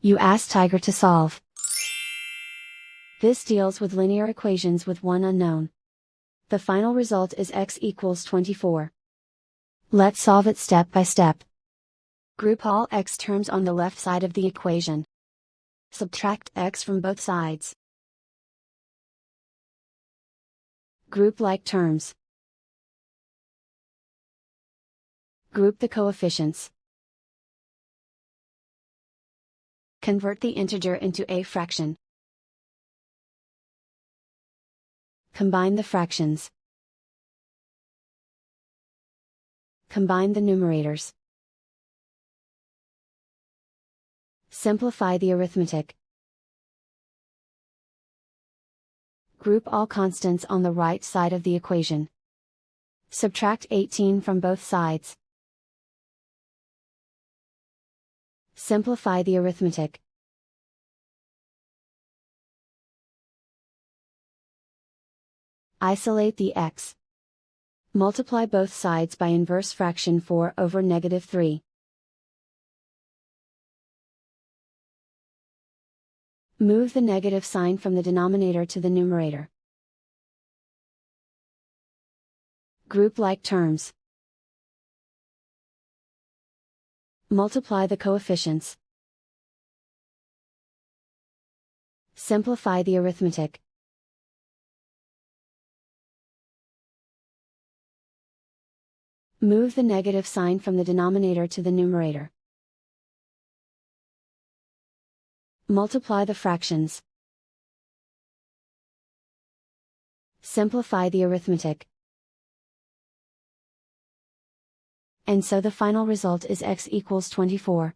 You ask Tiger to solve. This deals with linear equations with one unknown. The final result is x equals 24. Let's solve it step by step. Group all x terms on the left side of the equation. Subtract x from both sides. Group like terms. Group the coefficients. Convert the integer into a fraction. Combine the fractions. Combine the numerators. Simplify the arithmetic. Group all constants on the right side of the equation. Subtract 18 from both sides. Simplify the arithmetic. Isolate the x. Multiply both sides by inverse fraction 4 over -3. Move the negative sign from the denominator to the numerator. Group like terms. Multiply the coefficients. Simplify the arithmetic. Move the negative sign from the denominator to the numerator. Multiply the fractions. Simplify the arithmetic. And so the final result is x equals 24.